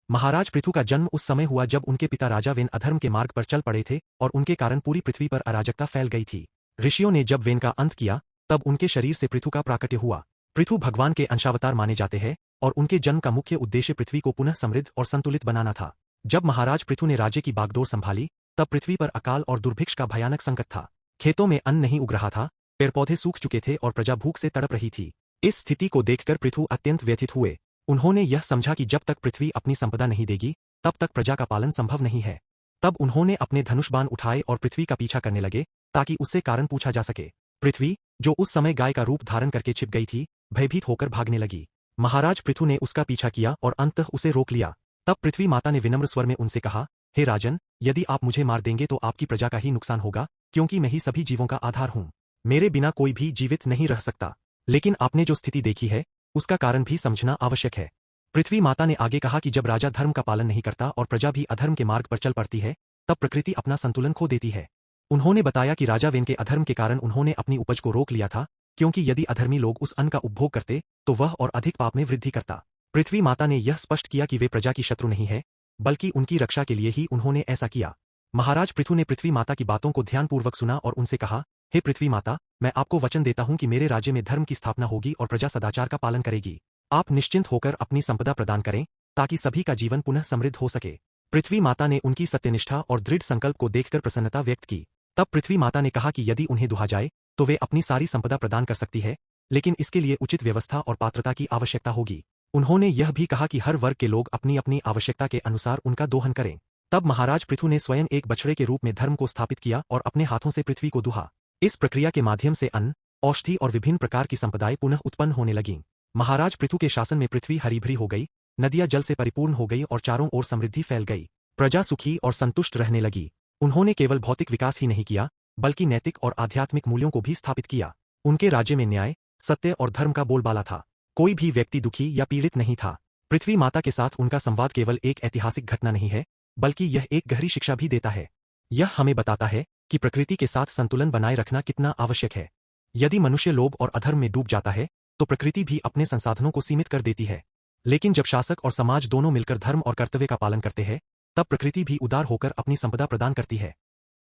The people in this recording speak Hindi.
महाराज पृथु का जन्म उस समय हुआ जब उनके पिता राजा वेन अधर्म के मार्ग पर चल पड़े थे और उनके कारण पूरी पृथ्वी पर अराजकता फैल गई थी। ऋषियों ने जब वेन का अंत किया तब उनके शरीर से पृथु का प्राकट्य हुआ। पृथु भगवान के अंशावतार माने जाते हैं और उनके जन्म का मुख्य उद्देश्य पृथ्वी को पुनः समृद्ध और संतुलित बनाना था। जब महाराज पृथु ने राज्य की बागडोर संभाली तब पृथ्वी पर अकाल और दुर्भिक्ष का भयानक संकट था। खेतों में अन्न नहीं उग रहा था, पेड़ पौधे सूख चुके थे और प्रजा भूख से तड़प रही थी। इस स्थिति को देखकर पृथु अत्यंत व्यथित हुए। उन्होंने यह समझा कि जब तक पृथ्वी अपनी संपदा नहीं देगी तब तक प्रजा का पालन संभव नहीं है। तब उन्होंने अपने धनुष बाण उठाए और पृथ्वी का पीछा करने लगे ताकि उससे कारण पूछा जा सके। पृथ्वी, जो उस समय गाय का रूप धारण करके छिप गई थी, भयभीत होकर भागने लगी। महाराज पृथु ने उसका पीछा किया और अंततः उसे रोक लिया। तब पृथ्वी माता ने विनम्र स्वर में उनसे कहा, हे राजन, यदि आप मुझे मार देंगे तो आपकी प्रजा का ही नुकसान होगा, क्योंकि मैं ही सभी जीवों का आधार हूं। मेरे बिना कोई भी जीवित नहीं रह सकता। लेकिन आपने जो स्थिति देखी है उसका कारण भी समझना आवश्यक है। पृथ्वी माता ने आगे कहा कि जब राजा धर्म का पालन नहीं करता और प्रजा भी अधर्म के मार्ग पर चल पड़ती है तब प्रकृति अपना संतुलन खो देती है। उन्होंने बताया कि राजा वेन के अधर्म के कारण उन्होंने अपनी उपज को रोक लिया था, क्योंकि यदि अधर्मी लोग उस अन्न का उपभोग करते तो वह और अधिक पाप में वृद्धि करता। पृथ्वी माता ने यह स्पष्ट किया कि वे प्रजा की शत्रु नहीं है, बल्कि उनकी रक्षा के लिए ही उन्होंने ऐसा किया। महाराज पृथु ने पृथ्वी माता की बातों को ध्यानपूर्वक सुना और उनसे कहा, हे पृथ्वी माता, मैं आपको वचन देता हूं कि मेरे राज्य में धर्म की स्थापना होगी और प्रजा सदाचार का पालन करेगी। आप निश्चिंत होकर अपनी संपदा प्रदान करें ताकि सभी का जीवन पुनः समृद्ध हो सके। पृथ्वी माता ने उनकी सत्यनिष्ठा और दृढ़ संकल्प को देखकर प्रसन्नता व्यक्त की। तब पृथ्वी माता ने कहा कि यदि उन्हें दुहा जाए तो वे अपनी सारी संपदा प्रदान कर सकती है, लेकिन इसके लिए उचित व्यवस्था और पात्रता की आवश्यकता होगी। उन्होंने यह भी कहा कि हर वर्ग के लोग अपनी अपनी आवश्यकता के अनुसार उनका दोहन करें। तब महाराज पृथु ने स्वयं एक बछड़े के रूप में धर्म को स्थापित किया और अपने हाथों से पृथ्वी को दुहा। इस प्रक्रिया के माध्यम से अन्न, औषधि और विभिन्न प्रकार की संपदाएं पुनः उत्पन्न होने लगीं। महाराज पृथु के शासन में पृथ्वी हरी भरी हो गई, नदियां जल से परिपूर्ण हो गई और चारों ओर समृद्धि फैल गई। प्रजा सुखी और संतुष्ट रहने लगी। उन्होंने केवल भौतिक विकास ही नहीं किया, बल्कि नैतिक और आध्यात्मिक मूल्यों को भी स्थापित किया। उनके राज्य में न्याय, सत्य और धर्म का बोलबाला था। कोई भी व्यक्ति दुखी या पीड़ित नहीं था। पृथ्वी माता के साथ उनका संवाद केवल एक ऐतिहासिक घटना नहीं है, बल्कि यह एक गहरी शिक्षा भी देता है। यह हमें बताता है कि प्रकृति के साथ संतुलन बनाए रखना कितना आवश्यक है। यदि मनुष्य लोभ और अधर्म में डूब जाता है तो प्रकृति भी अपने संसाधनों को सीमित कर देती है। लेकिन जब शासक और समाज दोनों मिलकर धर्म और कर्तव्य का पालन करते हैं तब प्रकृति भी उदार होकर अपनी संपदा प्रदान करती है।